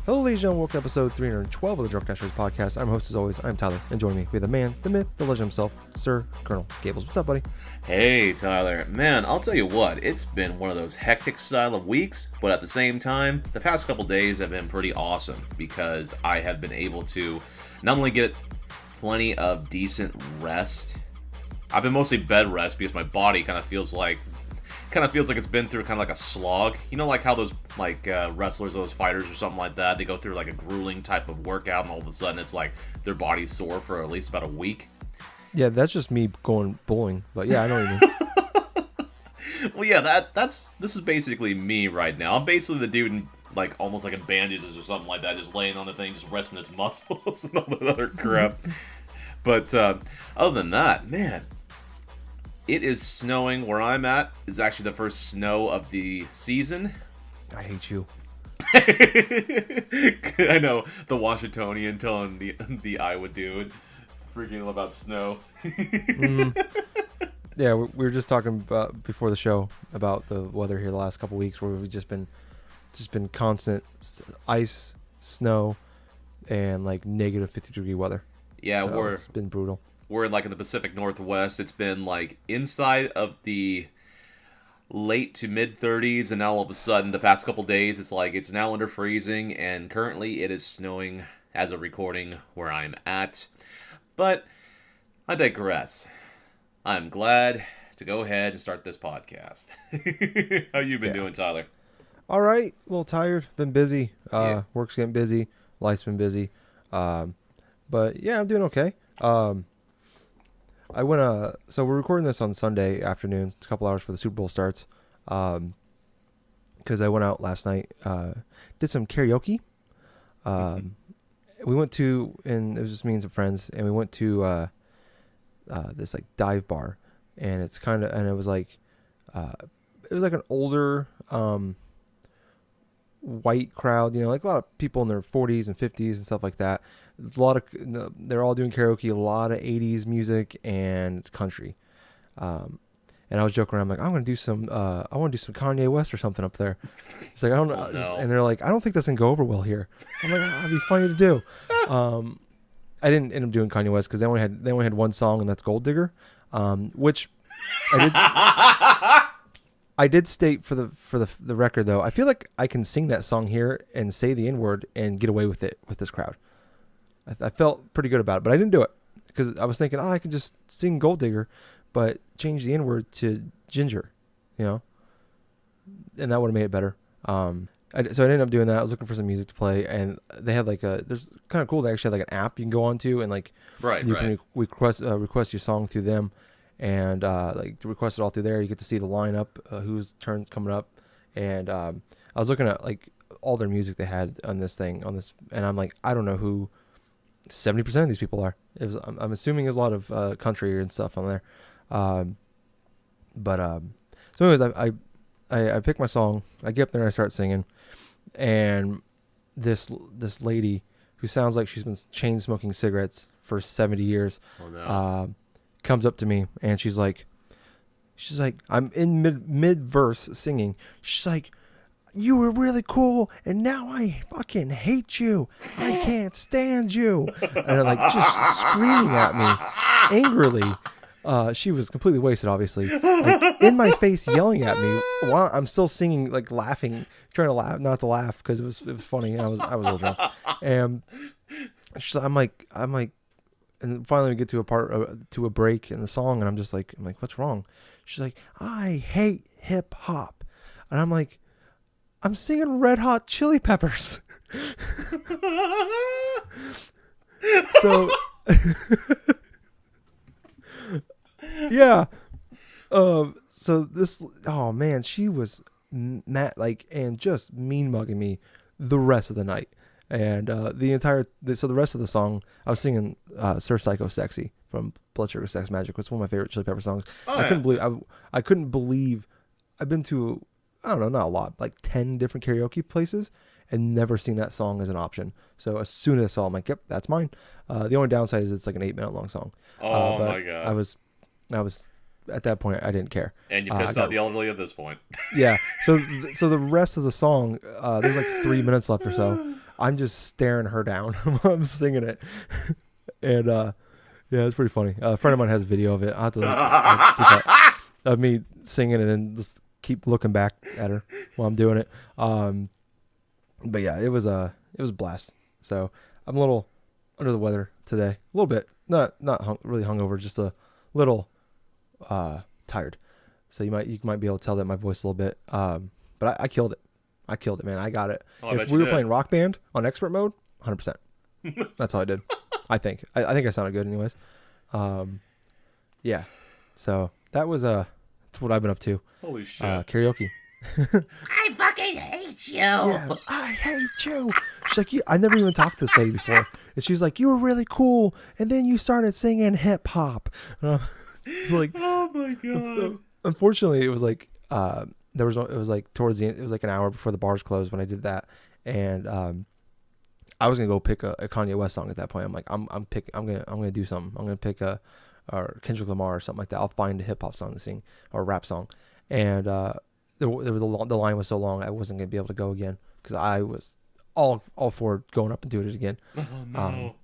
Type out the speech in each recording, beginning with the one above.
Hello, ladies and gentlemen, welcome to episode 312 of the Drunk Casters podcast. I'm host as always, I'm Tyler, and joining me, we have the man, the myth, the legend himself, Sir Colonel Gables. What's up, buddy? Hey, Tyler. Man, I'll tell you what, it's been one of those hectic style of weeks, but at the same time, the past couple days have been pretty awesome because I have been able to not only get plenty of decent rest, I've been mostly bed rest because my body kind of feels like it's been through kind of like a slog. You know, like how those wrestlers, those fighters or something like that, they go through like a grueling type of workout and all of a sudden it's like their body's sore for at least about a week. Yeah, that's just me going bowling, but yeah, I know what you mean. Well, yeah, this is basically me right now. I'm basically the dude in, like, almost like in bandages or something like that, just laying on the thing, just resting his muscles and all that other crap. But other than that, man, it is snowing where I'm at. It's actually the first snow of the season. I hate you. I know, the Washingtonian telling the Iowa dude freaking about snow. Yeah, we were just talking about before the show about the weather here the last couple weeks, where we've just been constant ice, snow, and like negative 50-degree weather. Yeah, so it's been brutal. We're like in the Pacific Northwest. It's been like inside of the late to mid 30s, and now all of a sudden the past couple days it's now under freezing, and currently it is snowing as of recording where I'm at. But I digress. I'm glad to go ahead and start this podcast. How you been doing, Tyler? All right, a little tired. Been busy. Work's getting busy. Life's been busy. But yeah, I'm doing okay. I went so we're recording this on Sunday afternoon. It's a couple hours before the Super Bowl starts. Because I went out last night, did some karaoke. We went to, and it was just me and some friends, and we went to this like dive bar, and it was like an older white crowd, like a lot of people in their 40s and 50s and stuff like that. They're all doing karaoke, a lot of 80s music and country. And I was joking around, like, I want to do some Kanye West or something up there. It's like, I don't know. No. And they're like, I don't think that's going to go over well here. I'm like, that'd be funny to do. I didn't end up doing Kanye West because they only had one song, and that's Gold Digger, which I did state for the record, though. I feel like I can sing that song here and say the N-word and get away with it with this crowd. I felt pretty good about it, but I didn't do it because I was thinking, I could just sing Gold Digger, but change the N-word to Ginger, and that would have made it better. So I ended up doing that. I was looking for some music to play, and they had there's kind of cool. They actually had like an app you can go on to, and you can request your song through them, and to request it all through there. You get to see the lineup, whose turn's coming up, and I was looking at like all their music they had on this, and I'm like, I don't know who 70% of these people are. I'm assuming there's a lot of country and stuff on there. So anyways, I pick my song, I get up there and I start singing, and this lady who sounds like she's been chain smoking cigarettes for 70 years, comes up to me, and she's like, I'm in mid verse singing. She's like, you were really cool, and now I fucking hate you. I can't stand you. And I'm just screaming at me angrily. She was completely wasted, obviously. In my face, yelling at me while I'm still singing, laughing, trying to laugh, not to laugh because it was funny. I was a little drunk, and I'm like, and finally we get to a break in the song, and I'm like, what's wrong? She's like, I hate hip hop, and I'm like, I'm singing Red Hot Chili Peppers. So. Yeah. So this, oh man, she was mad, and just mean mugging me the rest of the night. And the rest of the song, I was singing Sir Psycho Sexy from Blood Sugar Sex Magic, which is one of my favorite Chili Pepper songs. I couldn't believe I've been to, I don't know, not a lot, 10 different karaoke places, and never seen that song as an option. So as soon as I saw it, I'm like, yep, that's mine. The only downside is it's like an 8-minute long song. Oh But my god. I was at that point, I didn't care. And you pissed off the elderly at this point. Yeah. So the rest of the song, there's like 3 minutes left or so. I'm just staring her down while I'm singing it. And yeah, it's pretty funny. A friend of mine has a video of it. I have to stick that, of me singing it and just keep looking back at her while I'm doing it. But yeah, it was a blast. So I'm a little under the weather today, a little bit, not really hungover, just a little tired. So you might be able to tell that my voice a little bit. But I killed it. I killed it, man. I got it. Oh, if we were playing Rock Band on expert mode, 100%. That's all I did. I think. I think I sounded good, anyways. Yeah. So that's what I've been up to. Holy shit. Karaoke. I fucking hate you. Yeah, I hate you. She's like, I never even talked to this lady before, and she's like, you were really cool, and then you started singing hip hop. It's like, oh my god. Unfortunately, it was like it was like towards the end. It was like an hour before the bars closed when I did that, and I was gonna go pick a Kanye West song at that point. I'm like, I'm gonna do something. I'm gonna pick or Kendrick Lamar or something like that. I'll find a hip hop song to sing or a rap song, and the line was so long I wasn't gonna be able to go again because I was all for going up and doing it again. Oh no.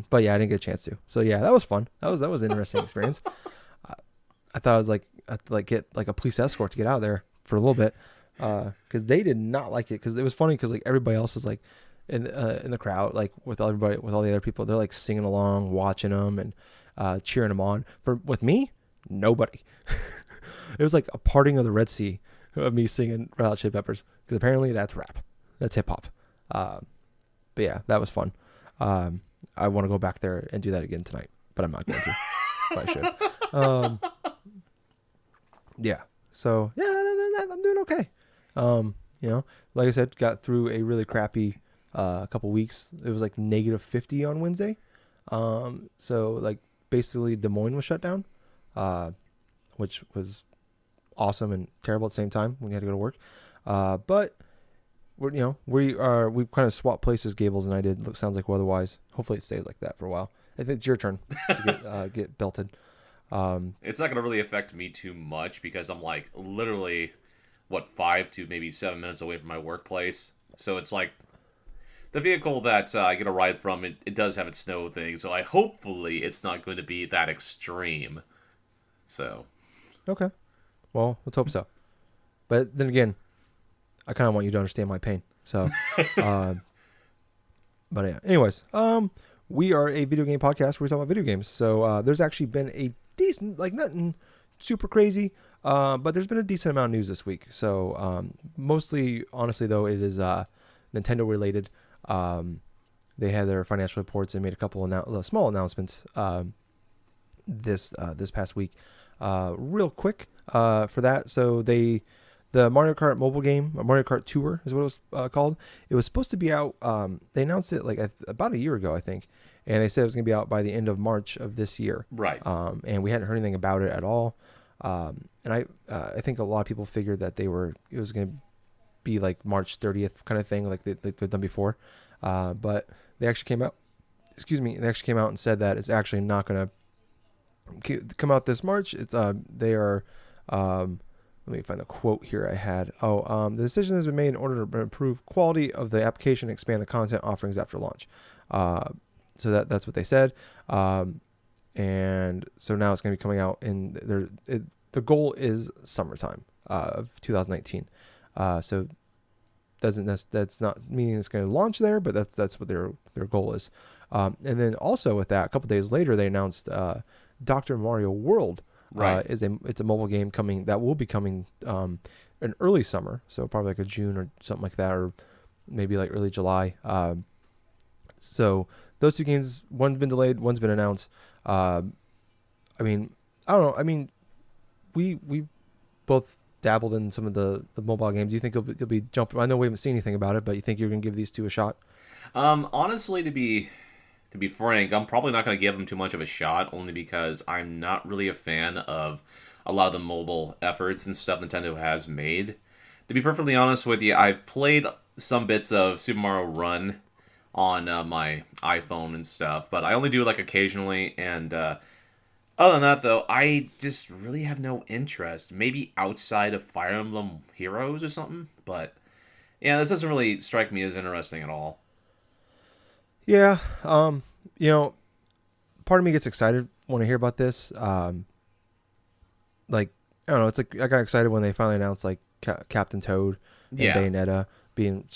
But yeah, I didn't get a chance to. So yeah, that was fun. That was an interesting experience. I thought I was like I'd get like a police escort to get out of there for a little bit because they did not like it because it was funny because like everybody else is like in the crowd like with all the other people, they're like singing along, watching them and cheering them on. With me, nobody. It was like a parting of the Red Sea of me singing Red Hot Chili Peppers because apparently that's rap, that's hip hop. But yeah, that was fun. I want to go back there and do that again tonight, but I'm not going to. But I should. Yeah. So yeah, I'm doing okay. You know, like I said, got through a really crappy couple weeks. It was like -50 on Wednesday. So like basically Des Moines was shut down, which was awesome and terrible at the same time when you had to go to work. But we kind of swapped places. Gables and I did. Sounds like weather-wise. Hopefully it stays like that for a while. I think it's your turn to get belted. It's not going to really affect me too much because I'm like literally 5 to maybe 7 minutes away from my workplace. So it's like the vehicle that I get a ride from, it does have its snow thing. So hopefully it's not going to be that extreme. So. Okay. Well, let's hope so. But then again, I kind of want you to understand my pain. So, but yeah. Anyways, we are a video game podcast where we talk about video games. So there's actually been a decent, like nothing super crazy, but there's been a decent amount of news this week. So mostly, honestly though, it is Nintendo related. They had their financial reports and made a couple of small announcements this past week. Real quick for that. So the Mario Kart mobile game, Mario Kart Tour is what it was called. It was supposed to be out. They announced it like about a year ago, I think. And they said it was going to be out by the end of March of this year. Right. And we hadn't heard anything about it at all. And I think a lot of people figured that it was going to be like March 30th kind of thing, like they've done before. But they actually came out. They actually came out and said that it's actually not going to come out this March. It's they are. Let me find the quote here I had. The decision has been made in order to improve quality of the application and expand the content offerings after launch. So that's what they said. And so now it's going to be coming out the goal is summertime of 2019. So that's not meaning it's going to launch there, but that's what their goal is. And then also with that, a couple days later, they announced Dr. Mario World. Right. It's a mobile game that will be coming in early summer, so probably like a June or something like that, or maybe like early July. So those two games, one's been delayed, one's been announced. I mean, I don't know. I mean, we both dabbled in some of the mobile games. Do you think you'll be jumping? I know we haven't seen anything about it, but you think you're gonna give these two a shot? Honestly, to be frank, I'm probably not going to give them too much of a shot, only because I'm not really a fan of a lot of the mobile efforts and stuff Nintendo has made. To be perfectly honest with you, I've played some bits of Super Mario Run on my iPhone and stuff, but I only do it like occasionally. And other than that, though, I just really have no interest. Maybe outside of Fire Emblem Heroes or something, but yeah, this doesn't really strike me as interesting at all. Yeah. You know, part of me gets excited when I hear about this. Like, I don't know. It's like I got excited when they finally announced like Captain Toad and Yeah. Bayonetta being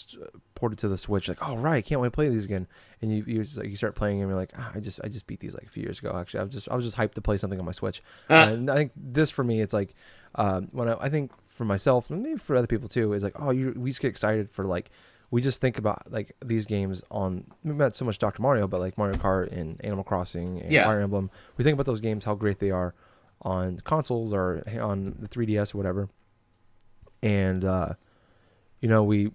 ported to the Switch. Like, oh right, can't wait to play these again. And you start playing and you're like, I just beat these like a few years ago. Actually, I was just hyped to play something on my Switch. And I think this for me, it's like when I think for myself and maybe for other people too, is like, we just get excited for like. We just think about like these games on not so much Dr. Mario, but like Mario Kart and Animal Crossing and Yeah. Fire Emblem. We think about those games, how great they are on consoles or on the 3DS or whatever. And we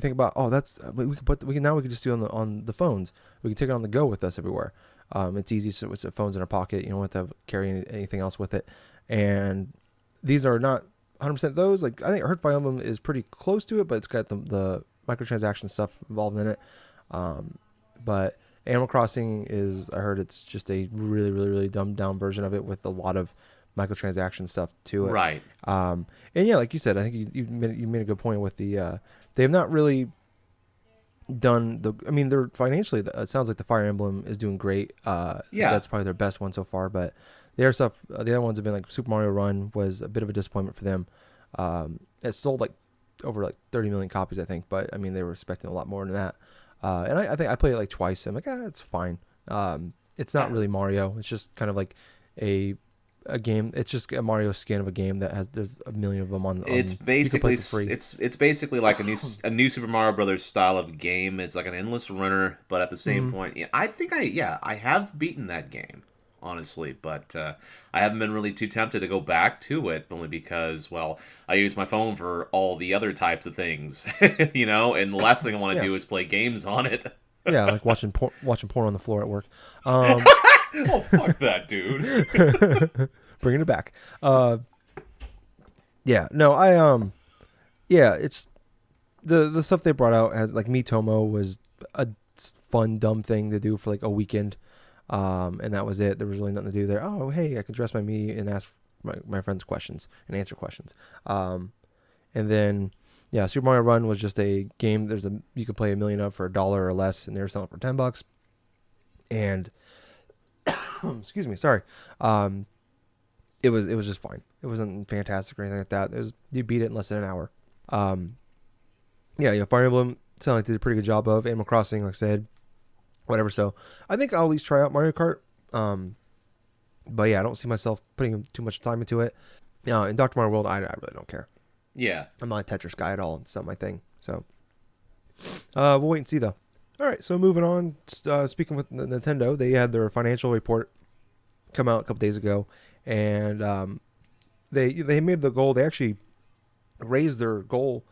think about that's we could just do it on the phones. We can take it on the go with us everywhere. It's easy, so it's phones in our pocket. You don't have to carry anything else with it. And these are not 100% those. Like I think I heard Fire Emblem is pretty close to it, but it's got the microtransaction stuff involved in it. But Animal Crossing is, I heard it's just a really, really, really dumbed down version of it with a lot of microtransaction stuff to it. Right. And yeah, like you said, I think you made a good point with the they have not really done the. I mean, they're financially. It sounds like the Fire Emblem is doing great. Yeah. That's probably their best one so far. But the other stuff, the other ones have been like Super Mario Run was a bit of a disappointment for them. It sold like over like 30 million copies, I think. But I mean, they were expecting a lot more than that. And I think I played it like twice. I'm like, it's fine. It's not really Mario. It's just kind of like a game. It's just a Mario skin of a game that there's a million of them on. It's you can play basically for free. it's basically like a new Super Mario Brothers style of game. It's like an endless runner, but at the same point, yeah, I have beaten that game, honestly, but I haven't been really too tempted to go back to it only because, well, I use my phone for all the other types of things, and the last thing I want to Yeah. do is play games on it. Yeah, like watching porn on the floor at work. Oh, fuck that, dude. Bringing it back. Yeah, no, yeah, it's the stuff they brought out has like Miitomo was a fun dumb thing to do for like a weekend, and that was it. There was really nothing to do there. Oh, hey, I could dress my Mii and ask my friends questions and answer questions. And then yeah, Super Mario Run was just a game. You could play a million of for $1 or less, and they were selling it for $10. And excuse me, sorry. It was just fine. It wasn't fantastic or anything like that. You beat it in less than an hour. Yeah, Fire Emblem sounded like they did a pretty good job of. Animal Crossing, like I said, whatever. So I think I'll at least try out Mario Kart. But yeah, I don't see myself putting too much time into it. In Dr. Mario World, I really don't care. Yeah. I'm not a Tetris guy at all. It's not my thing. So we'll wait and see though. All right, so moving on. Speaking with Nintendo, they had their financial report come out a couple days ago, and they made the goal. They actually raised their goal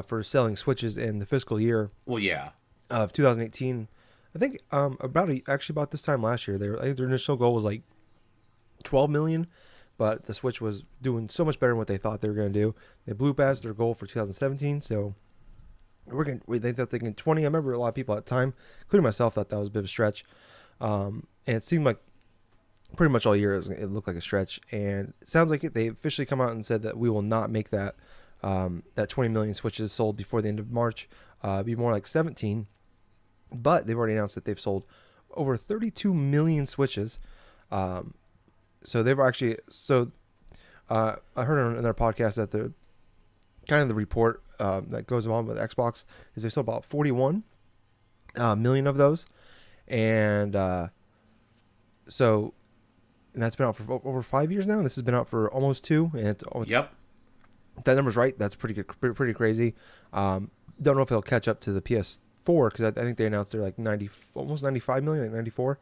for selling Switches in the fiscal year Well, yeah. of 2018. I think about this time last year, I think their initial goal was like 12 million, but the Switch was doing so much better than what they thought they were going to do. They blew past their goal for 2017, so they thought they can 20. I remember a lot of people at the time, including myself, thought that was a bit of a stretch. And it seemed like pretty much all year it looked like a stretch. And it sounds like they officially come out and said that we will not make that 20 million Switches sold before the end of March. Be more like 17. But they've already announced that they've sold over 32 million Switches. So they've actually I heard on their podcast that the kind of the report that goes along with Xbox is they sold about 41 million of those, and that's been out for over 5 years now. And this has been out for almost 2, and Yep. if that number's right, that's pretty good, pretty crazy. Don't know if it'll catch up to the PS4 because I think they announced they're like almost 95 million, like 94.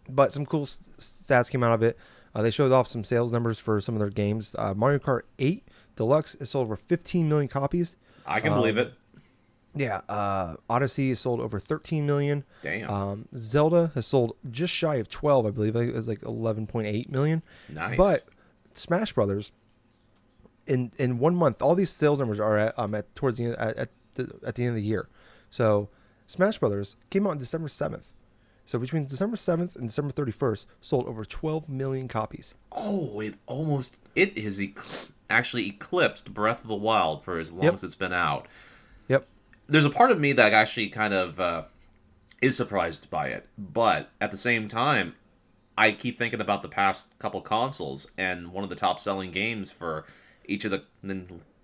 But some cool stats came out of it. They showed off some sales numbers for some of their games. Mario Kart 8 Deluxe has sold over 15 million copies. I can believe it. Yeah. Odyssey has sold over 13 million. Damn. Zelda has sold just shy of 12, I believe. I think it was like 11.8 million. Nice. But Smash Brothers in 1 month, all these sales numbers are at towards the end at the end of the year. So Smash Brothers came out on December 7th. So between December 7th and December 31st, sold over 12 million copies. Oh, it has actually eclipsed Breath of the Wild for as long Yep. as it's been out. Yep. There's a part of me that actually kind of is surprised by it, but at the same time, I keep thinking about the past couple consoles, and one of the top selling games for each of the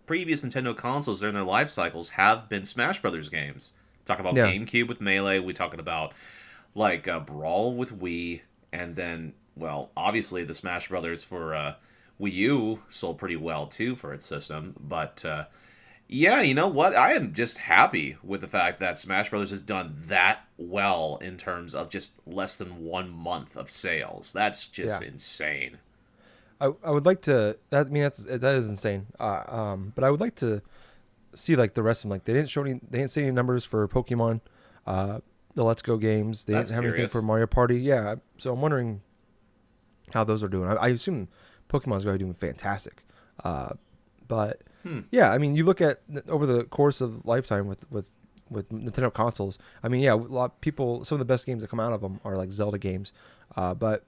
previous Nintendo consoles during their life cycles have been Smash Brothers games. Talk about Yeah. GameCube with Melee, we talking about like Brawl with Wii, and then, well, obviously the Smash Brothers for Wii U sold pretty well too for its system, but yeah, you know what? I am just happy with the fact that Smash Brothers has done that well in terms of just less than 1 month of sales. That's just Yeah. insane. I would like to. That I mean that is insane. But I would like to see like the rest of them. Like they didn't say any numbers for Pokemon, the Let's Go games. They That's didn't have anything curious. for Mario Party. Yeah. So I'm wondering how those are doing. I assume Pokemon's going to be doing fantastic. But yeah, I mean, you look at over the course of lifetime with Nintendo consoles. I mean, yeah, a lot of people. Some of the best games that come out of them are like Zelda games, but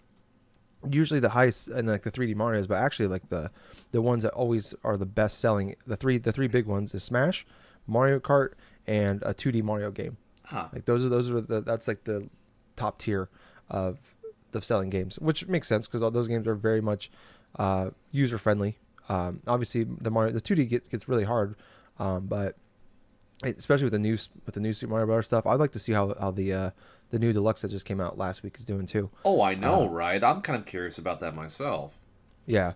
usually the highest and like the 3D Mario's, but actually like the ones that always are the best selling. The three big ones is Smash, Mario Kart, and a 2D Mario game. Huh. Like that's like the top tier of the selling games, which makes sense because all those games are very much user friendly. Obviously, the 2D gets really hard, but especially with the new Super Mario Bros. Stuff, I'd like to see how the new deluxe that just came out last week is doing too. Oh, I know, right? I'm kind of curious about that myself. Yeah,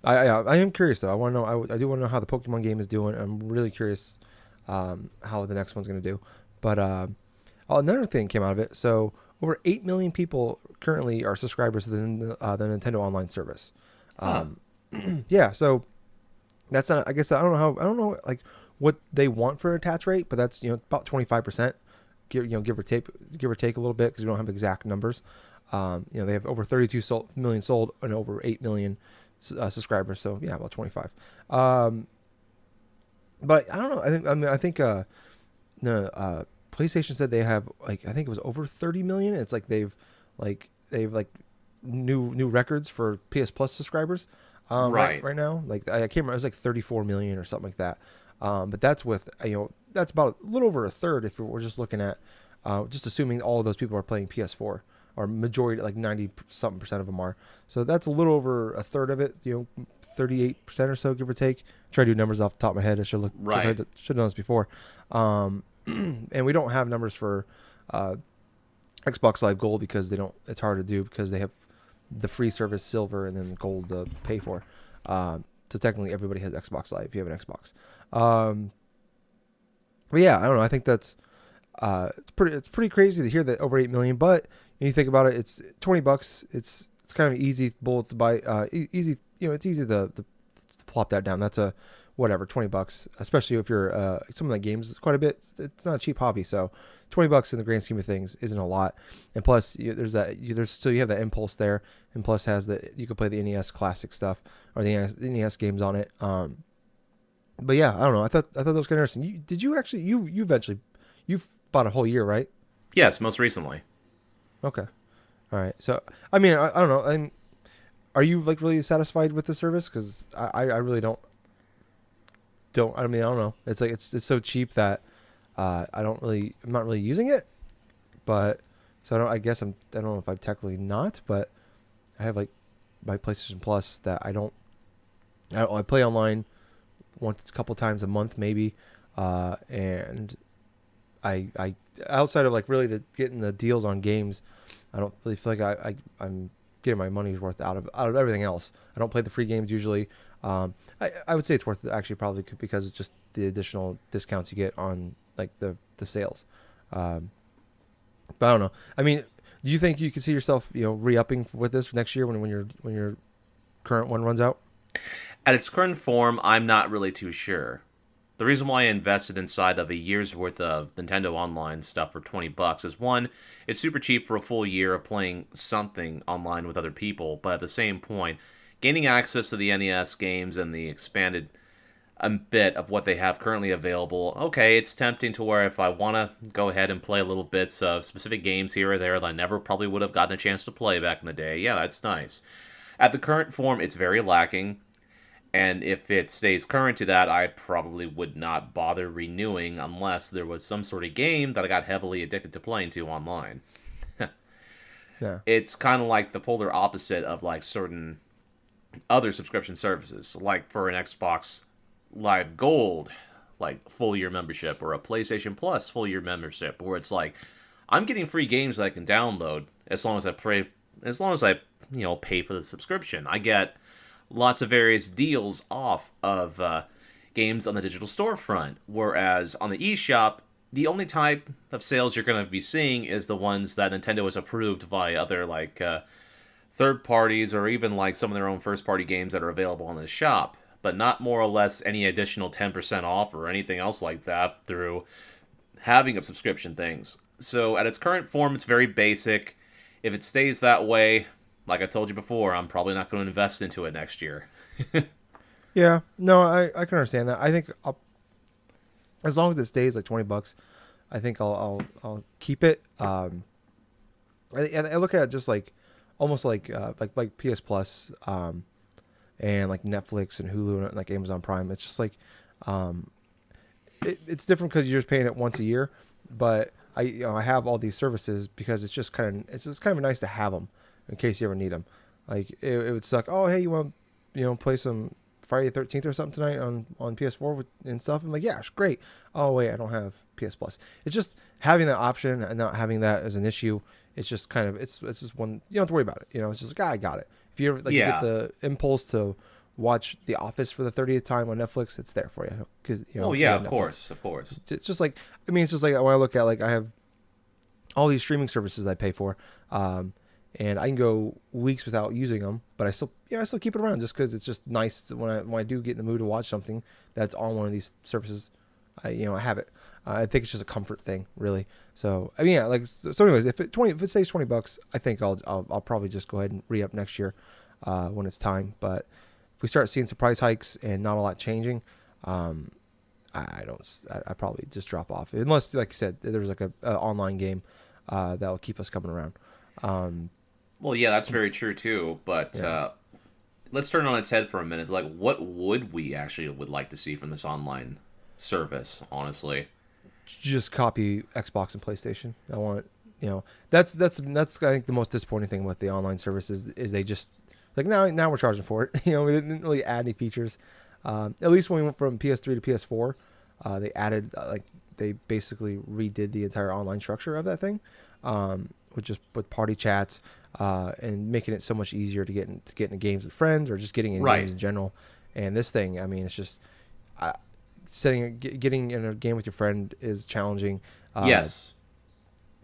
I am curious though. I want to know. I do want to know how the Pokemon game is doing. I'm really curious how the next one's going to do. But another thing came out of it. So over 8 million people currently are subscribers to the Nintendo Online service. Huh. Yeah, so that's not. I guess I don't know how. I don't know like what they want for attach rate, but that's about 25%. Give or take a little bit because we don't have exact numbers. They have over 32 million sold and over 8 million subscribers. So yeah, about 25. But I don't know. I think PlayStation said they have like I think it was over 30 million. It's like they've new records for PS Plus subscribers. Right. Right now, like I can't remember. It was like 34 million or something like that. But that's with that's about a little over a third if we're just looking at just assuming all of those people are playing PS4 or majority like 90 something percent of them are. So that's a little over a third of it. 38% or so, give or take. Try to do numbers off the top of my head. I should Right. have done this before. And we don't have numbers for Xbox Live Gold because they don't. It's hard to do because they have the free service Silver and then Gold to pay for. So technically, everybody has Xbox Live if you have an Xbox. But yeah, I don't know. I think that's it's pretty crazy to hear that over 8 million. But when you think about it, it's $20. It's kind of an easy bullet to buy. Easy, it's easy to plop that down. That's a whatever $20, especially if you're some of the games is quite a bit. It's not a cheap hobby, so $20 in the grand scheme of things isn't a lot. And plus, you have that impulse there, and plus you can play the NES classic stuff or the NES games on it. But yeah, I don't know. I thought that was kind of interesting. Did you actually you eventually you've bought a whole year, right? Yes, most recently. Okay, all right. So I mean, I don't know. Are you like really satisfied with the service? Because I really don't. I mean, I don't know. It's like it's so cheap that I'm not really using it. But so I guess I don't know if I'm technically not, but I have like my PlayStation Plus that I play online once a couple times a month maybe, and I outside of like really to getting the deals on games, I don't really feel like I'm getting my money's worth out of everything else. I don't play the free games usually. I would say it's worth it actually probably because it's just the additional discounts you get on like the sales. But I don't know. I mean, do you think you can see yourself re-upping with this next year when your current one runs out? At its current form, I'm not really too sure. The reason why I invested inside of a year's worth of Nintendo Online stuff for $20 is one, it's super cheap for a full year of playing something online with other people, but at the same point, gaining access to the NES games and the expanded a bit of what they have currently available, okay, it's tempting to where if I want to go ahead and play little bits of specific games here or there that I never probably would have gotten a chance to play back in the day, yeah, that's nice. At the current form, it's very lacking, and if it stays current to that, I probably would not bother renewing unless there was some sort of game that I got heavily addicted to playing to online. Yeah. It's kind of like the polar opposite of like certain other subscription services, like for an Xbox Live Gold, like full year membership, or a PlayStation Plus full year membership, where it's like I'm getting free games that I can download as long as I pay for the subscription. I get lots of various deals off of games on the digital storefront, whereas on the eShop, the only type of sales you're going to be seeing is the ones that Nintendo has approved by other like third parties, or even like some of their own first party games that are available on the shop, but not more or less any additional 10% off or anything else like that through having of subscription things. So at its current form, it's very basic. If it stays that way, like I told you before, I'm probably not going to invest into it next year. Yeah. No, I can understand that. I think as long as it stays like $20, I think I'll keep it. And I look at it just like almost like PS Plus, and like Netflix and Hulu and like Amazon Prime. It's just like it's different because you're just paying it once a year, but I have all these services because it's just kind of nice to have them in case you ever need them. Like it would suck. Oh, hey, you want to play some Friday the 13th or something tonight on PS4 and stuff? I'm like, yeah, great. Oh wait, I don't have PS Plus. It's just having that option and not having that as an issue. It's just kind of it's just one, you don't have to worry about it. It's just like, I got it. If you ever you get the impulse to watch The Office for the 30th time on Netflix, it's there for you. Because of course. It's just like, it's just like when I look at, like, I have all these streaming services I pay for, and I can go weeks without using them, but I still keep it around just because it's just nice when I do get in the mood to watch something that's on one of these services. I have it. I think it's just a comfort thing, really. So anyways, if it stays $20, I think I'll probably just go ahead and re-up next year when it's time. But if we start seeing some price hikes and not a lot changing, I probably just drop off, unless, like you said, there's like a online game that will keep us coming around. Well, yeah, that's very true too. But let's turn it on its head for a minute. Like, what would we actually would like to see from this online service? Honestly, just copy Xbox and PlayStation. I want, that's I think the most disappointing thing with the online services is they just like now we're charging for it. We didn't really add any features. At least when we went from PS3 to PS4, they added they basically redid the entire online structure of that thing, with party chats, and making it so much easier to get into games with friends, or just getting in games in general. And this thing, it's just getting in a game with your friend is challenging. Yes,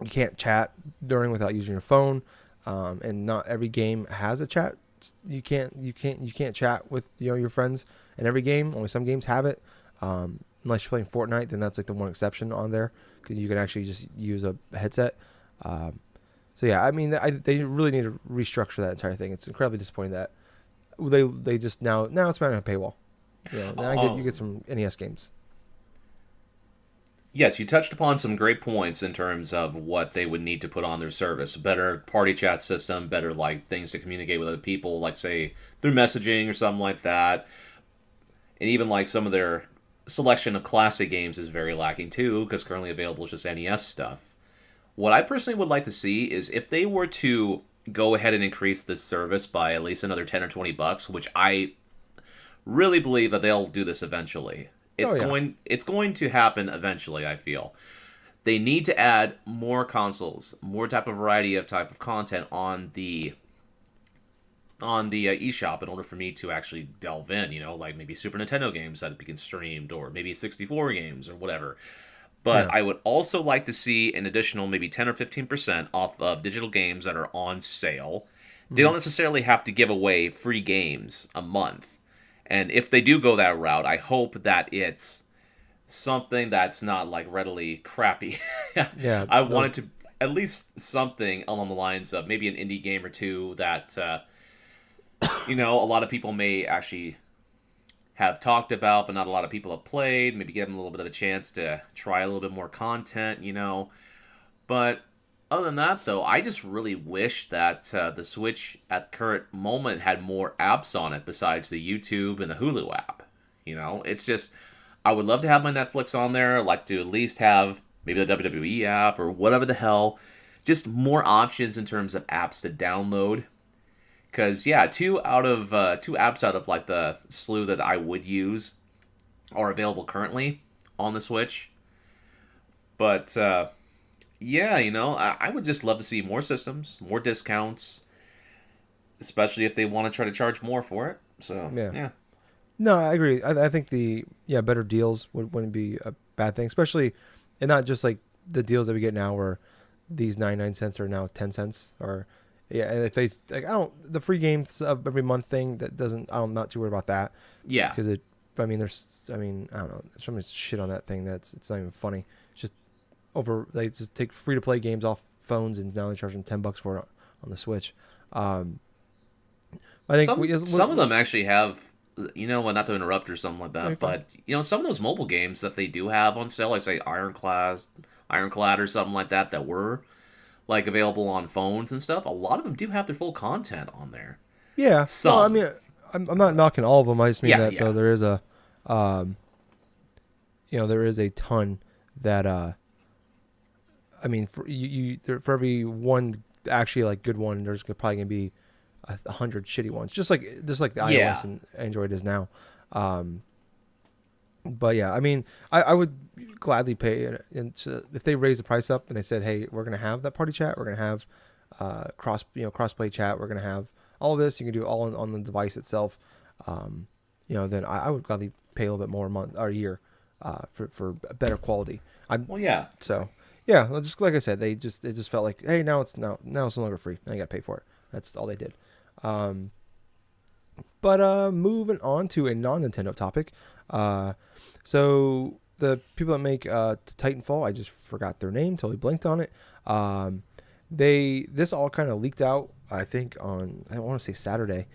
you can't chat during without using your phone, and not every game has a chat. You can't chat with your friends in every game. Only some games have it. Unless you're playing Fortnite, then that's like the one exception on there, because you can actually just use a headset. So yeah, they really need to restructure that entire thing. It's incredibly disappointing that they just now it's behind a paywall. Now you get some NES games. Yes, you touched upon some great points in terms of what they would need to put on their service. Better party chat system, better things to communicate with other people, like say through messaging or something like that. And even some of their selection of classic games is very lacking too, because currently available is just NES stuff. What I personally would like to see is if they were to go ahead and increase this service by at least another $10 or $20, which I really believe that they'll do this eventually. It's going to happen eventually, I feel. They need to add more consoles, more type of variety of type of content on the eShop in order for me to actually delve in, like maybe Super Nintendo games that can streamed, or maybe 64 games or whatever. But I would also like to see an additional maybe 10 or 15% off of digital games that are on sale. They don't necessarily have to give away free games a month. And if they do go that route, I hope that it's something that's not readily crappy. Yeah, I wanted to at least something along the lines of maybe an indie game or two that a lot of people may actually have talked about, but not a lot of people have played. Maybe give them a little bit of a chance to try a little bit more content. But other than that, though, I just really wish that the Switch at current moment had more apps on it besides the YouTube and the Hulu app. It's just I would love to have my Netflix on there. I'd like to at least have maybe the WWE app or whatever the hell. Just more options in terms of apps to download. Because yeah, two apps out of like the slew that I would use are available currently on the Switch. But yeah, I would just love to see more systems, more discounts, especially if they want to try to charge more for it. So Yeah. yeah, No, I agree. I think better deals wouldn't be a bad thing, especially, and not just like the deals that we get now where these 99 cents are now 10 cents or yeah. And if they like, the free games of every month thing that doesn't, I'm not too worried about that yeah, because I don't know. There's so much shit on that thing it's not even funny. It's just they just take free to play games off phones and now they're charging $10 for it on the Switch. I think some of them actually have. Well, not to interrupt or something like no, that, but some of those mobile games that they do have on sale, like say Ironclad or something like that were like available on phones and stuff. A lot of them do have their full content on there. Yeah. No, I Some, mean, I'm not knocking all of them. I just mean yeah, that yeah, though there is um, there is a ton that I mean, for every one actually like good one, there's probably gonna be 100 shitty ones, just like the yeah. iOS and Android is now. Um, but yeah, I mean, I would gladly pay it, and if they raise the price up and they said, hey, we're gonna have that party chat, we're gonna have crossplay chat, we're gonna have all this, you can do it all on the device itself. Then I would gladly pay a little bit more a month or a year for better quality. Well, yeah. So yeah, just like I said, it just felt like, hey, now it's no longer free. Now you got to pay for it. That's all they did. But moving on to a non-Nintendo topic. So the people that make Titanfall, I just forgot their name, totally blanked on it. This all kind of leaked out, I think on, I want to say Saturday,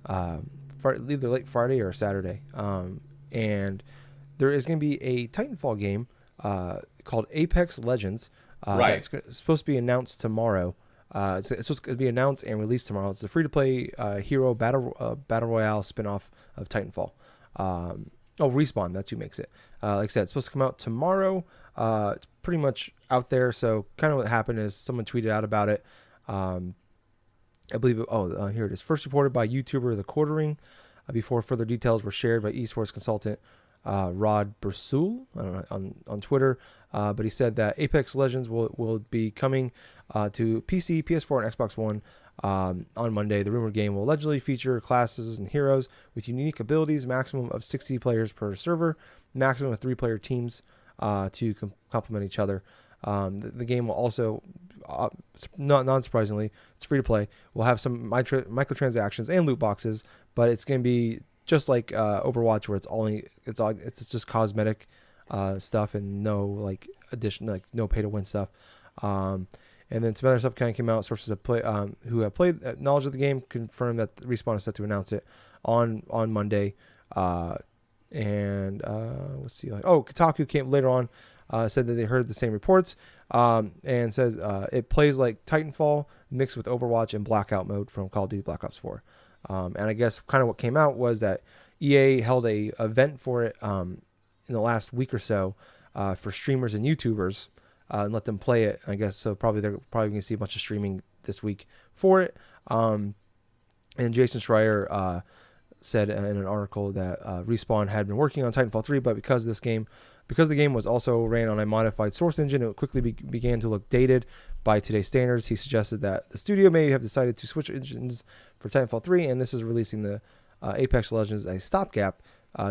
either late Friday or Saturday. And there is going to be a Titanfall game called Apex Legends. Right. That's supposed to be announced tomorrow. It's supposed to be announced and released tomorrow. It's a free-to-play hero battle royale spinoff of Titanfall. Respawn, that's who makes it. Like I said, it's supposed to come out tomorrow. It's pretty much out there. So kind of what happened is someone tweeted out about it. I believe, here it is. First reported by YouTuber The Quartering before further details were shared by esports consultant Rod Bursul, I don't know, on Twitter. But he said that Apex Legends will be coming to PC, PS4, and Xbox One on Monday. The rumored game will allegedly feature classes and heroes with unique abilities, maximum of 60 players per server, maximum of 3-player teams to complement each other. The game will also, not surprisingly, it's free to play. We'll have some microtransactions and loot boxes, but it's going to be just like Overwatch, where it's just cosmetic stuff and no like addition, like no pay to win stuff. And then some other stuff kind of came out. Sources who have played knowledge of the game confirmed that Respawn is set to announce it on Monday. Let's see. Kotaku came later on, said that they heard the same reports, and says it plays like Titanfall mixed with Overwatch and Blackout mode from Call of Duty Black Ops 4. And I guess kind of what came out was that EA held a event for it in the last week or so for streamers and YouTubers and let them play it. I guess so. They're probably going to see a bunch of streaming this week for it. And Jason Schreier said in an article that Respawn had been working on Titanfall 3, but because the game was also ran on a modified source engine, it quickly began to look dated by today's standards. He suggested that the studio may have decided to switch engines for Titanfall 3, and this is releasing the Apex Legends as a stopgap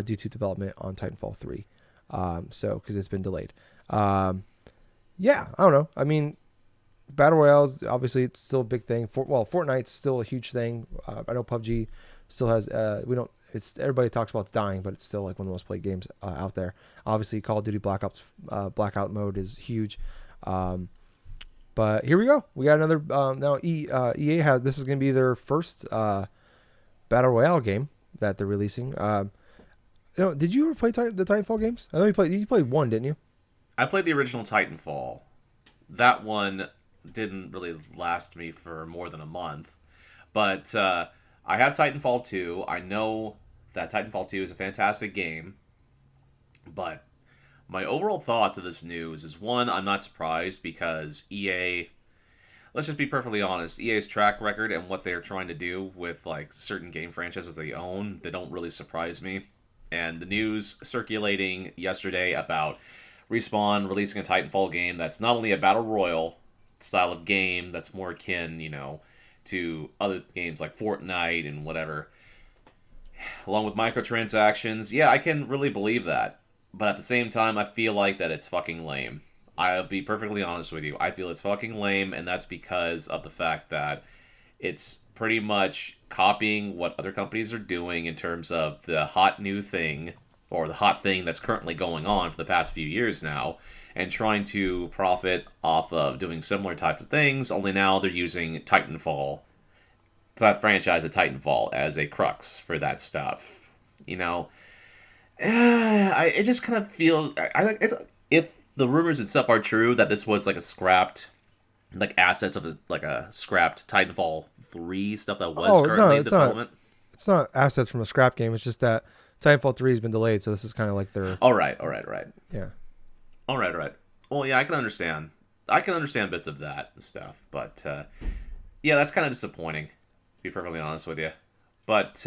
due to development on Titanfall 3. Because it's been delayed. I don't know. I mean, Battle Royales, obviously, it's still a big thing. Fortnite's still a huge thing. I know PUBG still has, everybody talks about it's dying, but it's still like one of the most played games out there. Obviously, Call of Duty Black Ops Blackout mode is huge. But here we go. We got another, now EA has, this is going to be their first battle royale game that they're releasing. Did you ever play the Titanfall games? I know you played. You played one, didn't you? I played the original Titanfall. That one didn't really last me for more than a month. But I have Titanfall 2. I know that Titanfall 2 is a fantastic game. But my overall thoughts of this news is, one, I'm not surprised because EA, let's just be perfectly honest, EA's track record and what they're trying to do with like certain game franchises they own, they don't really surprise me. And the news circulating yesterday about Respawn releasing a Titanfall game that's not only a battle royale style of game that's more akin, to other games like Fortnite and whatever, along with microtransactions. Yeah, I can really believe that. But at the same time, I feel like that it's fucking lame. I'll be perfectly honest with you. I feel it's fucking lame, and that's because of the fact that it's pretty much copying what other companies are doing in terms of the hot new thing, or the hot thing that's currently going on for the past few years now, and trying to profit off of doing similar types of things, only now they're using Titanfall, that franchise of Titanfall, as a crux for that stuff. It just kind of feels... if the rumors and stuff are true that this was like a scrapped, like assets of a scrapped Titanfall 3 stuff that was currently in development. It's not assets from a scrap game. It's just that Titanfall 3 has been delayed, so this is kind of like their... All right. Yeah. All right. Well, yeah, I can understand. I can understand bits of that stuff, but yeah, that's kind of disappointing, to be perfectly honest with you. But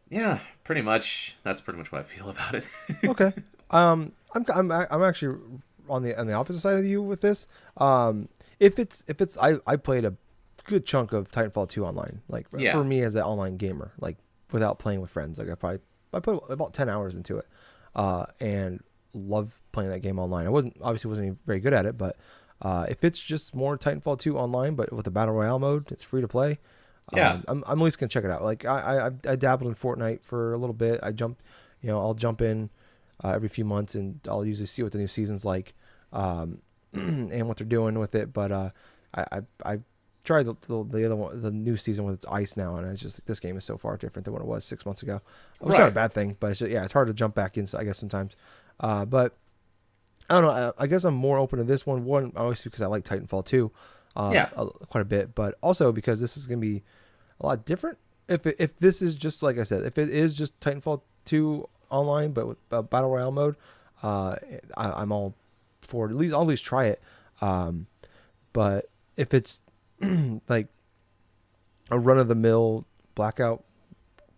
yeah, that's pretty much what I feel about it. Okay. I'm actually on the opposite side of you with this. If it's I played a good chunk of Titanfall 2 online. Like for me as an online gamer, like without playing with friends, like I put about 10 hours into it, and love playing that game online. I wasn't very good at it, but if it's just more Titanfall 2 online, but with the battle royale mode, it's free to play. Yeah, I'm at least gonna check it out. Like I dabbled in Fortnite for a little bit. I'll jump in every few months, and I'll usually see what the new season's like, and what they're doing with it. But I tried the other one, the new season with its ice now, and it's just, this game is so far different than what it was 6 months ago. Which is not a bad thing, but it's hard to jump back in, I guess, sometimes. But I don't know. I guess I'm more open to this one. One, obviously, because I like Titanfall 2 quite a bit, but also because this is going to be a lot different. If this is just, like I said, if it is just Titanfall 2 online, but with Battle Royale mode, I'm all for it. I'll at least try it. But if it's like a run-of-the-mill Blackout,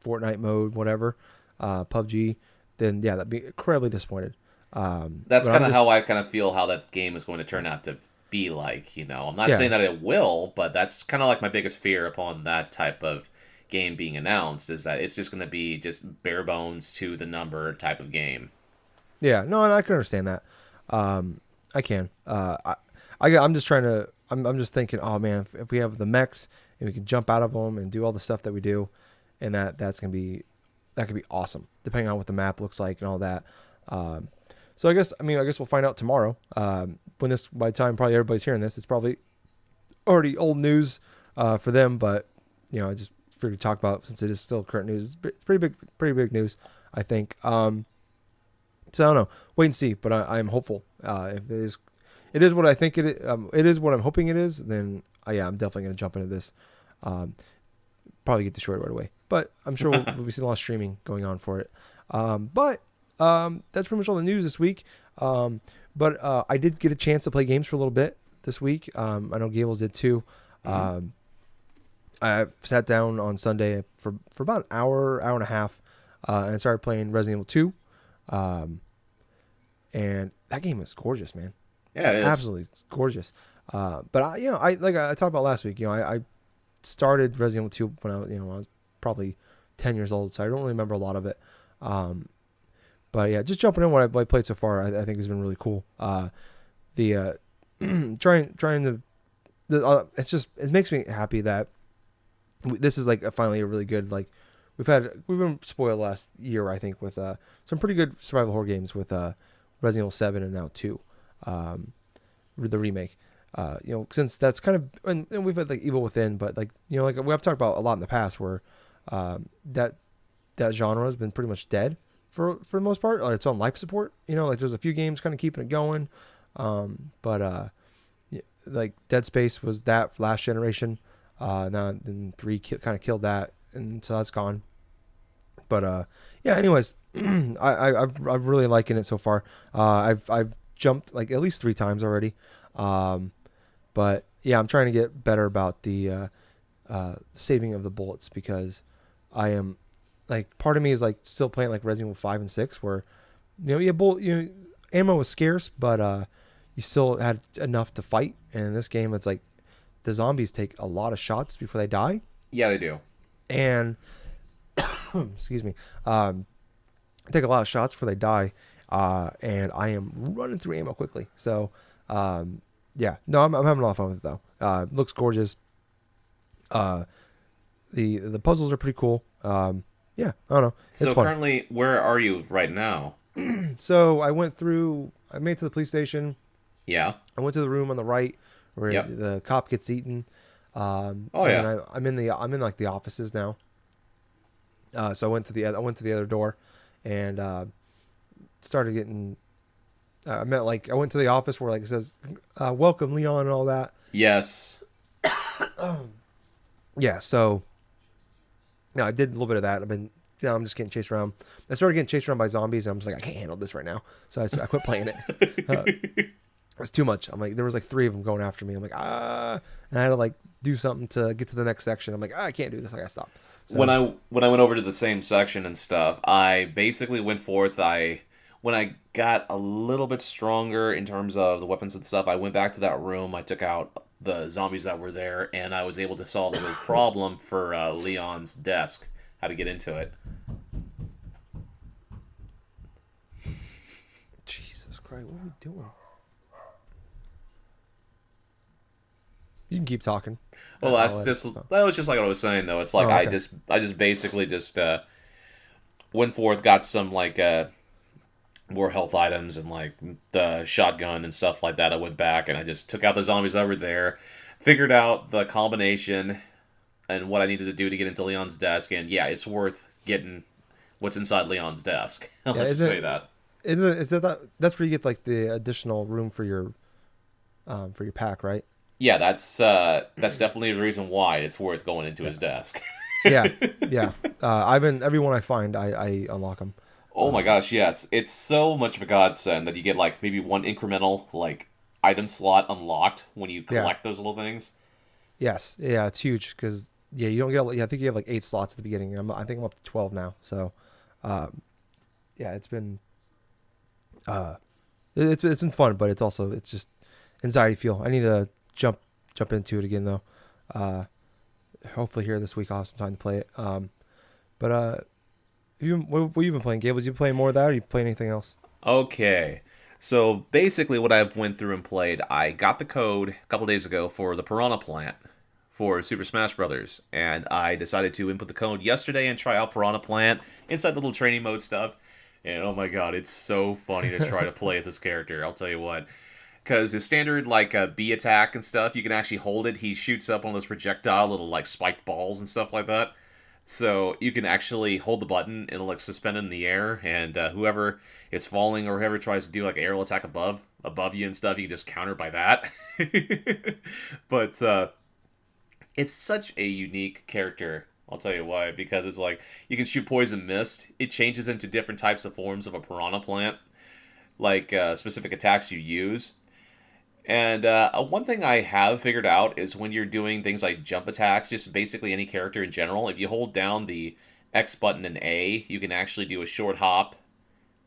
Fortnite mode, whatever, PUBG, then yeah, that'd be incredibly disappointed. That's kind of how I kind of feel how that game is going to turn out to be like. I'm not saying that it will, but that's kind of like my biggest fear upon that type of game being announced, is that it's just going to be just bare bones to the number type of game. Yeah, no, and I can understand that. I can. I'm just trying to. I'm just thinking, oh man, if we have the mechs and we can jump out of them and do all the stuff that we do, and that could be awesome, depending on what the map looks like and all that. So I guess we'll find out tomorrow. By the time probably everybody's hearing this, it's probably already old news for them. But I just figured to talk about, since it is still current news. It's pretty big news, I think. So I don't know. Wait and see. But I'm hopeful. If it is what I think it is what I'm hoping it is, then I'm definitely going to jump into this. Probably get destroyed right away. But I'm sure we'll be seeing a lot of streaming going on for it. But that's pretty much all the news this week. But I did get a chance to play games for a little bit this week. I know Gables did too. I sat down on Sunday for about an hour and a half, and I started playing Resident Evil 2. And that game is gorgeous, man. Yeah, it is. Absolutely gorgeous. But I talked about last week. I started Resident Evil 2 when I was probably 10 years old, so I don't really remember a lot of it. But yeah, just jumping in what I played so far, I think has been really cool. The trying to, it makes me happy that this is like finally a really good, like, we've been spoiled last year, I think, with some pretty good survival horror games with Resident Evil 7 and now 2, the remake. since that's kind of, and we've had like Evil Within, but like, like we have talked about a lot in the past where that genre has been pretty much dead for the most part. It's on life support. Like there's a few games kind of keeping it going, but like Dead Space was that last generation. Now then 3 kind of killed that, and so that's gone. But yeah. Anyways, I'm really liking it so far. I've jumped like at least 3 times already. But yeah, I'm trying to get better about the saving of the bullets, because I am like, part of me is like still playing like Resident Evil 5 and 6, where ammo was scarce, but you still had enough to fight. And in this game, it's like the zombies take a lot of shots before they die. Yeah, they do. And excuse me, take a lot of shots before they die. And I am running through ammo quickly. So yeah, no, I'm having a lot of fun with it though. Looks gorgeous. The puzzles are pretty cool. Yeah, I don't know. It's So fun. currently, where are you right now? So I made it to the police station. Yeah. I went to the room on the right where Yep. the cop gets eaten. Oh And yeah. then I'm in like the offices now. So I went to the other door, and started getting. I went to the office where like it says, "Welcome, Leon," and all that. Yes. Yeah. So I did a little bit of that. Now I'm just getting chased around. I started getting chased around by zombies, and I'm just like, I can't handle this right now. So I quit playing it. It was too much. I'm like, there was like 3 of them going after me. I'm like, and I had to like do something to get to the next section. I'm like, I can't do this. I gotta stop. So, When I went over to the same section and stuff, I basically went forth. When I got a little bit stronger in terms of the weapons and stuff, I went back to that room. I took out the zombies that were there, and I was able to solve the little problem for Leon's desk, how to get into it. Jesus Christ, what are we doing? You can keep talking. Well, I'll that's edit just this out. that was just like what I was saying though. It's like Oh, I okay. just basically just went forth, got some like more health items and like the shotgun and stuff like that. I went back and I just took out the zombies that were there, figured out the combination and what I needed to do to get into Leon's desk, and yeah, it's worth getting what's inside Leon's desk. Yeah, Let's just say that. is it that's where you get like the additional room for your pack, right? Yeah, that's definitely the reason why it's worth going into his desk. Yeah, yeah. Everyone I find, I unlock them. Oh my gosh, yes. It's so much of a godsend that you get like maybe one incremental like item slot unlocked when you Yeah. collect those little things. Yes, yeah, it's huge because yeah, you don't get. Yeah, I think you have like 8 slots at the beginning. I think I'm up to 12 now. So, yeah, it's been it's been fun, but it's just anxiety fuel. I need to jump into it again though. Hopefully here this week I'll have some time to play it. But what you been playing, Gabe? Was you playing more of that, or you play anything else? Okay. So basically what I've went through and played, I got the code a couple days ago for the Piranha plant for Super Smash Brothers, and I decided to input the code yesterday and try out Piranha plant inside the little training mode stuff. And oh my god, it's so funny to try to play as this character. I'll tell you what. Because his standard like B attack and stuff, you can actually hold it. He shoots up one of those projectile little like spiked balls and stuff like that. So you can actually hold the button and it'll like suspend it in the air, and whoever is falling or whoever tries to do like aerial attack above you and stuff, you can just counter by that. But it's such a unique character. I'll tell you why. Because it's like you can shoot poison mist. It changes into different types of forms of a piranha plant, like specific attacks you use. And one thing I have figured out is when you're doing things like jump attacks, just basically any character in general, if you hold down the X button and A, you can actually do a short hop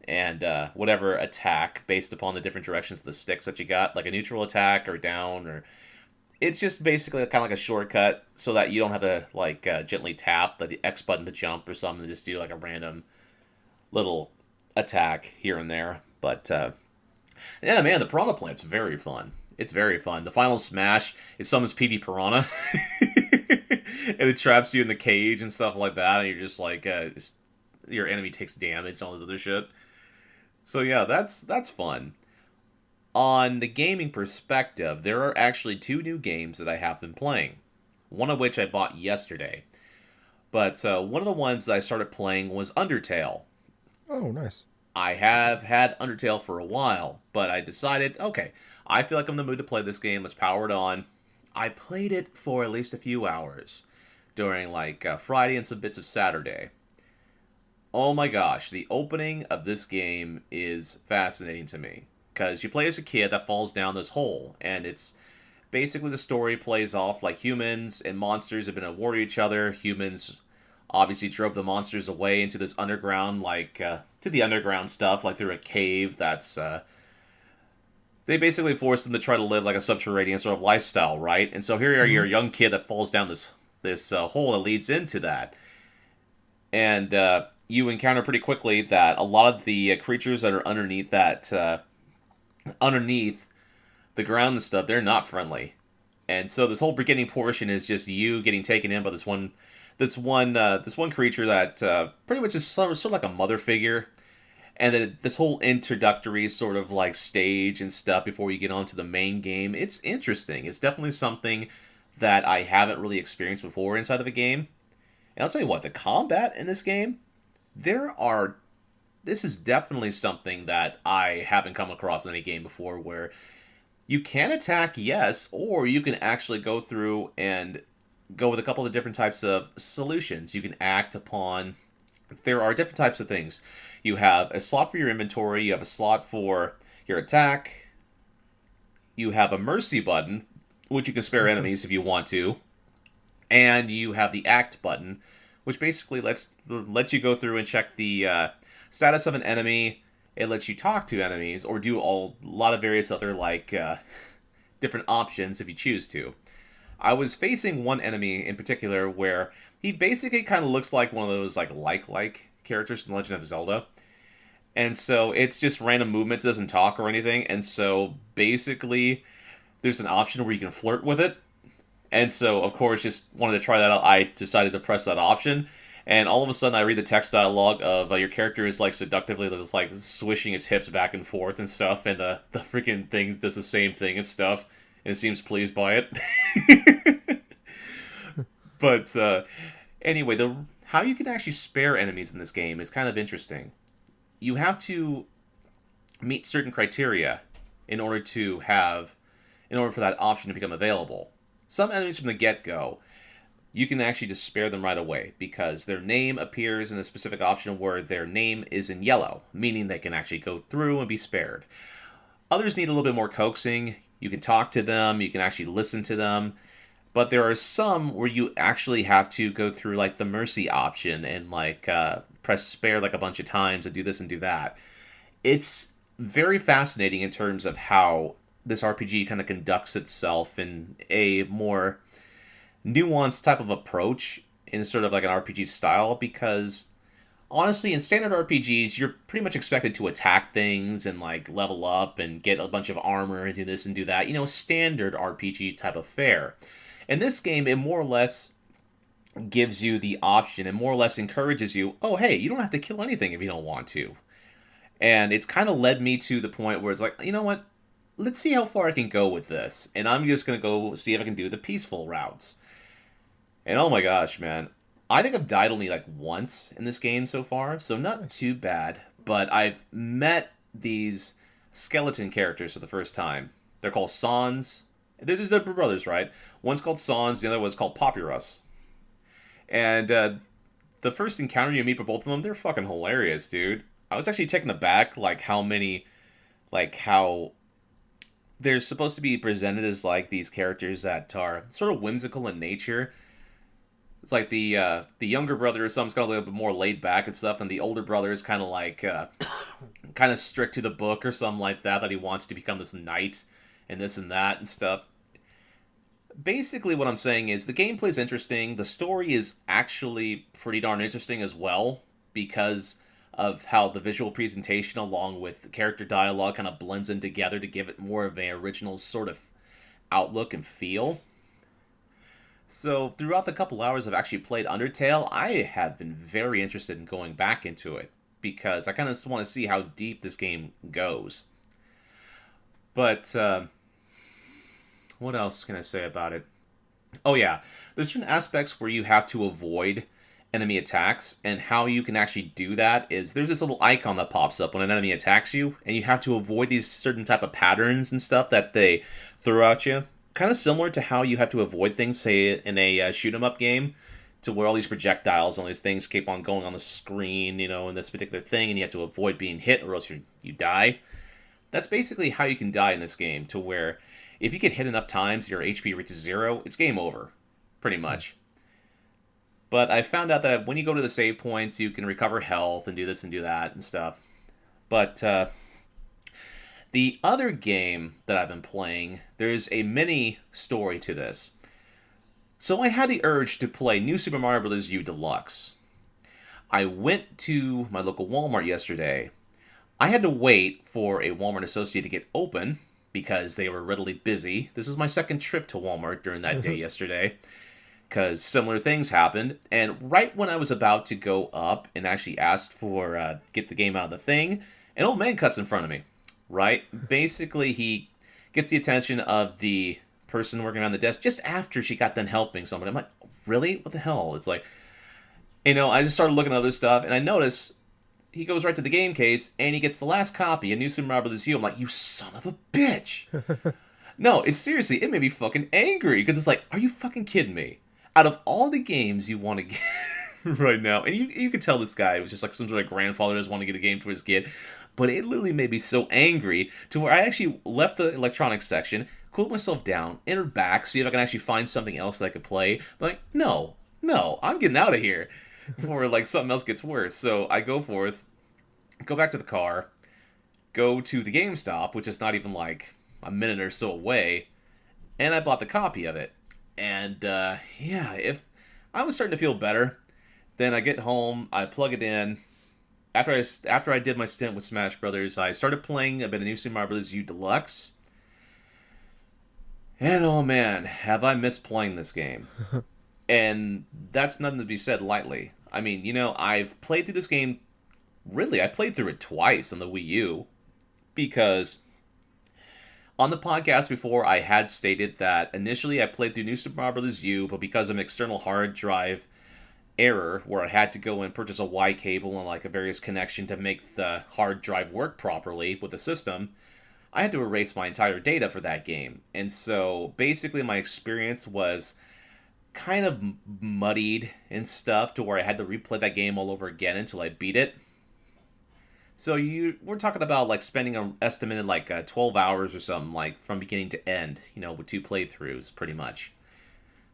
and whatever attack based upon the different directions of the sticks that you got, like a neutral attack or down, or it's just basically kind of like a shortcut so that you don't have to like gently tap the X button to jump or something, and just do like a random little attack here and there. But yeah, man, the Piranha Plant's very fun. It's very fun. The final smash, it summons PD Piranha, and it traps you in the cage and stuff like that, and you're just like, your enemy takes damage and all this other shit. So yeah, that's fun. On the gaming perspective, there are actually two new games that I have been playing. One of which I bought yesterday. But one of the ones that I started playing was Undertale. Oh, nice. I have had Undertale for a while, but I decided, okay, I feel like I'm in the mood to play this game. Let's power it on. I played it for at least a few hours during Friday and some bits of Saturday. Oh my gosh, the opening of this game is fascinating to me. Because you play as a kid that falls down this hole, and it's basically the story plays off like humans and monsters have been at war with each other. Humans obviously drove the monsters away into this underground, to the underground stuff, like through a cave that's, they basically forced them to try to live like a subterranean sort of lifestyle, right? And so here you're a young kid that falls down this hole that leads into that. And you encounter pretty quickly that a lot of the creatures that are underneath the ground and stuff, they're not friendly. And so this whole beginning portion is just you getting taken in by this one creature that pretty much is sort of like a mother figure. And then this whole introductory sort of like stage and stuff before you get onto the main game, it's interesting. It's definitely something that I haven't really experienced before inside of a game. And I'll tell you what, the combat in this game, this is definitely something that I haven't come across in any game before, where you can attack, yes, or you can actually go through and go with a couple of different types of solutions. You can act upon... There are different types of things. You have a slot for your inventory, you have a slot for your attack, you have a mercy button, which you can spare enemies if you want to, and you have the act button, which basically lets you go through and check the status of an enemy. It lets you talk to enemies or do a lot of various other different options if you choose to. I was facing one enemy in particular where he basically kind of looks like one of those like characters from Legend of Zelda. And so it's just random movements, it doesn't talk or anything. And so basically there's an option where you can flirt with it. And so, of course, just wanted to try that out. I decided to press that option. And all of a sudden I read the text dialogue of your character is seductively just swishing its hips back and forth and stuff. And the freaking thing does the same thing and stuff. And it seems pleased by it. But anyway, how you can actually spare enemies in this game is kind of interesting. You have to meet certain criteria in order for that option to become available. Some enemies from the get-go, you can actually just spare them right away because their name appears in a specific option where their name is in yellow, meaning they can actually go through and be spared. Others need a little bit more coaxing. You can talk to them, you can actually listen to them, but there are some where you actually have to go through the mercy option and press spare a bunch of times and do this and do that. It's very fascinating in terms of how this RPG kind of conducts itself in a more nuanced type of approach in sort of an RPG style, because honestly, in standard RPGs, you're pretty much expected to attack things and level up and get a bunch of armor and do this and do that. Standard RPG type of fare. In this game, it more or less gives you the option and more or less encourages you, oh, hey, you don't have to kill anything if you don't want to. And it's kind of led me to the point where it's you know what? Let's see how far I can go with this. And I'm just going to go see if I can do the peaceful routes. And oh my gosh, man. I think I've died only once in this game so far, so not too bad. But I've met these skeleton characters for the first time. They're called Sans. They're brothers, right? One's called Sans, the other one's called Papyrus. And the first encounter you meet with both of them, they're fucking hilarious, dude. I was actually taken aback, how they're supposed to be presented as these characters that are sort of whimsical in nature. It's the younger brother or something's kind of a little bit more laid back and stuff, and the older brother is kind of kind of strict to the book or something like that, that he wants to become this knight and this and that and stuff. Basically what I'm saying is the gameplay's interesting, the story is actually pretty darn interesting as well, because of how the visual presentation along with the character dialogue kind of blends in together to give it more of an original sort of outlook and feel. So throughout the couple hours I've actually played Undertale, I have been very interested in going back into it, because I kind of want to see how deep this game goes. But what else can I say about it? Oh yeah, there's certain aspects where you have to avoid enemy attacks, and how you can actually do that is there's this little icon that pops up when an enemy attacks you, and you have to avoid these certain type of patterns and stuff that they throw at you. Kind of similar to how you have to avoid things, say in a shoot 'em up game, to where all these projectiles and all these things keep on going on the screen, in this particular thing, and you have to avoid being hit or else you die. That's basically how you can die in this game, to where if you get hit enough times, your HP reaches 0, it's game over, pretty much. But I found out that when you go to the save points, you can recover health and do this and do that and stuff. But the other game that I've been playing, there's a mini story to this. So I had the urge to play New Super Mario Bros. U Deluxe. I went to my local Walmart yesterday. I had to wait for a Walmart associate to get open because they were readily busy. This is my second trip to Walmart during that day yesterday, because similar things happened. And right when I was about to go up and actually ask for get the game out of the thing, an old man cuts in front of me. Right? Basically, he gets the attention of the person working on the desk just after she got done helping someone. I'm like, really? What the hell? It's like, I just started looking at other stuff, and I notice he goes right to the game case, and he gets the last copy, a New Super Mario Bros. U. I'm like, you son of a bitch! No, it's seriously, it made me fucking angry, because it's like, are you fucking kidding me? Out of all the games you want to get right now, and you could tell this guy was just like some sort of grandfather doesn't want to get a game for his kid, but it literally made me so angry to where I actually left the electronics section, cooled myself down, entered back, see if I can actually find something else that I could play. But like, no, I'm getting out of here before like something else gets worse. So I go forth, go back to the car, go to the GameStop, which is not even like a minute or so away, and I bought the copy of it. And if I was starting to feel better, then I get home, I plug it in. After I did my stint with Smash Brothers, I started playing a bit of New Super Mario Bros. U Deluxe. And oh man, have I missed playing this game. And that's nothing to be said lightly. I mean, I've played through this game, really, I played through it twice on the Wii U. Because on the podcast before, I had stated that initially I played through New Super Mario Bros. U, but because of an external hard drive error where I had to go and purchase a Y cable and like a various connection to make the hard drive work properly with the system, I had to erase my entire data for that game. And so basically my experience was kind of muddied and stuff to where I had to replay that game all over again until I beat it. So we're talking about like spending an estimated like 12 hours or something, like from beginning to end, with 2 playthroughs pretty much.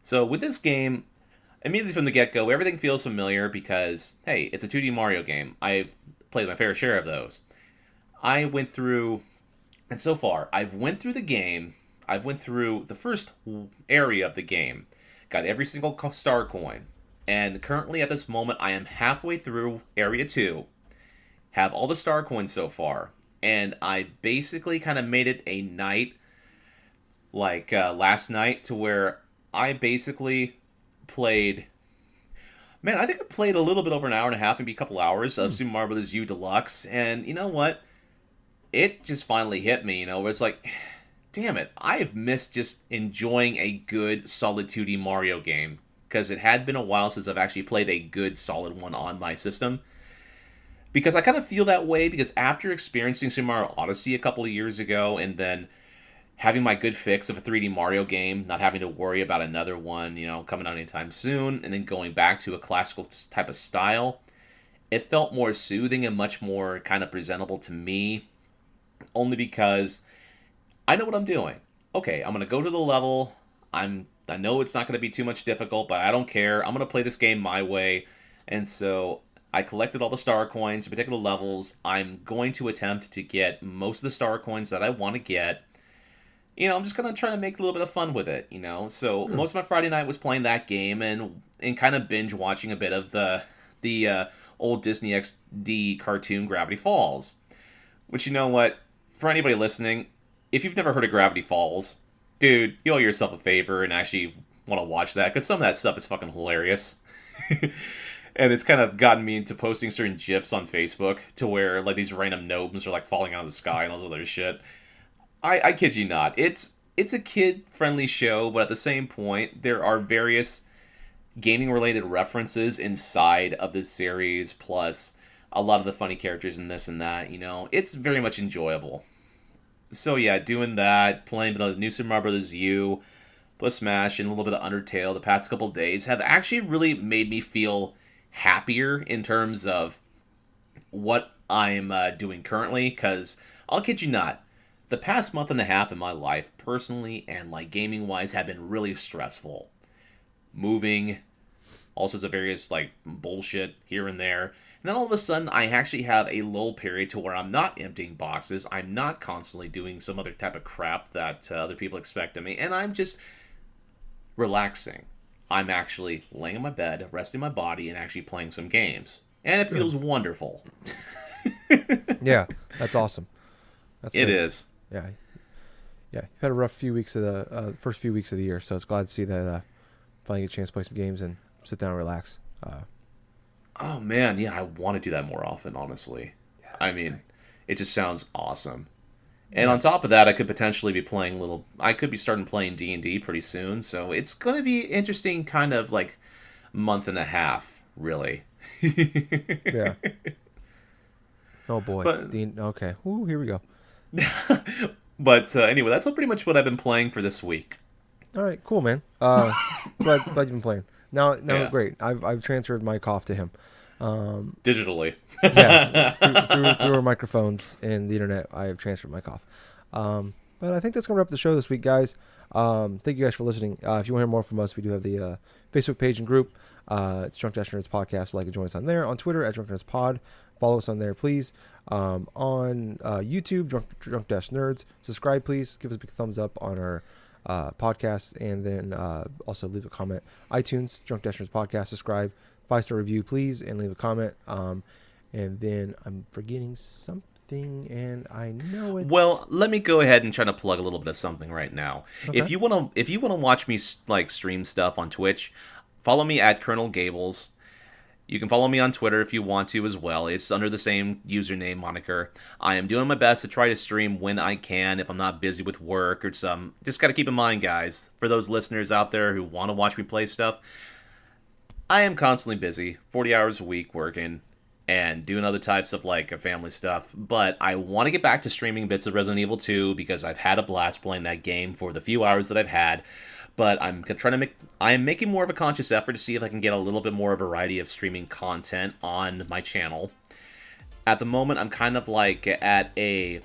So with this game, immediately from the get-go, everything feels familiar because, hey, it's a 2D Mario game. I've played my fair share of those. I went through, and so far, I've went through the game, I've went through the first area of the game, got every single star coin, and currently at this moment, I am halfway through Area 2, have all the star coins so far, and I basically kind of made it a night, like last night, to where I basically played, man, I think I played a little bit over an hour and a half, maybe a couple hours of Super Mario Bros. U Deluxe, and you know what? It just finally hit me, where it's like, damn it, I have missed just enjoying a good, solid 2D Mario game, because it had been a while since I've actually played a good, solid one on my system. Because I kind of feel that way, because after experiencing Super Mario Odyssey a couple of years ago, and then having my good fix of a 3D Mario game, not having to worry about another one, coming out anytime soon, and then going back to a classical type of style, it felt more soothing and much more kind of presentable to me, only because I know what I'm doing. Okay, I'm going to go to the level, I know it's not going to be too much difficult, but I don't care, I'm going to play this game my way, and so I collected all the star coins, particular levels. I'm going to attempt to get most of the star coins that I want to get. I'm just going to try to make a little bit of fun with it, So most of my Friday night was playing that game and kind of binge watching a bit of the old Disney XD cartoon Gravity Falls. Which, you know what? For anybody listening, if you've never heard of Gravity Falls, dude, you owe yourself a favor and actually want to watch that, because some of that stuff is fucking hilarious. And it's kind of gotten me into posting certain GIFs on Facebook to where like these random gnomes are like falling out of the sky and all this other shit. I kid you not. It's a kid-friendly show, but at the same point, there are various gaming-related references inside of this series, plus a lot of the funny characters in this and that, you know. It's very much enjoyable. So yeah, doing that, playing the new Super Mario Bros. U, plus Smash, and a little bit of Undertale the past couple days have actually really made me feel happier in terms of what I'm doing currently, because I'll kid you not, the past month and a half in my life, personally and like gaming wise, have been really stressful. Moving, all sorts of various like bullshit here and there. And then all of a sudden, I actually have a lull period to where I'm not emptying boxes. I'm not constantly doing some other type of crap that other people expect of me. And I'm just relaxing. I'm actually laying in my bed, resting my body, and actually playing some games. And it feels wonderful. Yeah, that's awesome. It is. Yeah. Yeah, you've had a rough few weeks of the first few weeks of the year, so it's glad to see that finally get a chance to play some games and sit down and relax. Oh, man, yeah, I want to do that more often, honestly. Yeah, I mean, it just sounds awesome. And on top of that, I could potentially be playing I could be starting playing D&D pretty soon, so it's going to be interesting kind of like month and a half, really. Yeah. Oh, boy. Okay. Ooh, here we go. But anyway, that's pretty much what I've been playing for this week. All right, cool, man. Glad you've been playing. Now, Yeah. great. I've transferred my cough to him. Digitally. Yeah, through our microphones and the internet, I have transferred my cough. But I think that's going to wrap up the show this week, guys. Thank you guys for listening. If you want to hear more from us, we do have the Facebook page and group. It's Drunk Dash Nerds Podcast. Like and join us on there. On Twitter, at Drunk Nerds Pod. Follow us on there, please. On YouTube, Drunk Dash Nerds. Subscribe, please. Give us a big thumbs up on our podcast, and then also leave a comment. iTunes, Drunk Dash Nerds Podcast. Subscribe, 5-star review, please, and leave a comment. And then I'm forgetting something, and I know it. Well, let me go ahead and try to plug a little bit of something right now. Okay. If you want to watch me like stream stuff on Twitch, follow me at Colonel Gables. You can follow me on Twitter if you want to as well. It's under the same username moniker. I am doing my best to try to stream when I can if I'm not busy with work or some. Just got to keep in mind, guys, for those listeners out there who want to watch me play stuff, I am constantly busy, 40 hours a week working and doing other types of like family stuff. But I want to get back to streaming bits of Resident Evil 2 because I've had a blast playing that game for the few hours that I've had. But I am making more of a conscious effort to see if I can get a little bit more variety of streaming content on my channel. At the moment, I'm kind of like at a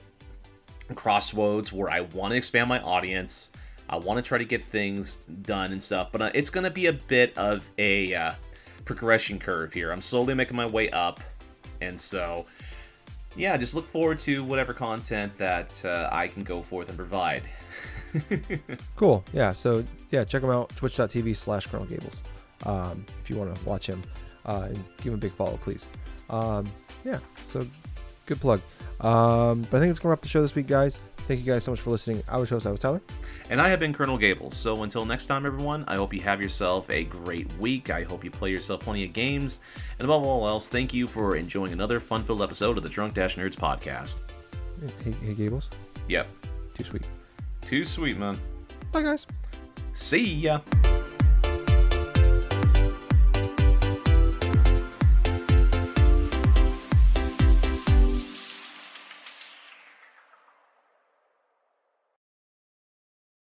crossroads where I want to expand my audience. I want to try to get things done and stuff, but it's going to be a bit of a progression curve here. I'm slowly making my way up, and so yeah, just look forward to whatever content that I can go forth and provide. Cool. Yeah. So yeah, check him out. Twitch.tv/Colonel Gables. If you want to watch him, and give him a big follow, please. Yeah. So good plug. But I think it's gonna wrap up the show this week, guys. Thank you guys so much for listening. I was Tyler. And I have been Colonel Gables. So until next time, everyone, I hope you have yourself a great week. I hope you play yourself plenty of games. And above all else, thank you for enjoying another fun-filled episode of the Drunk Dash Nerds podcast. Hey Gables. Yep. Too sweet. Too sweet, man. Bye, guys. See ya.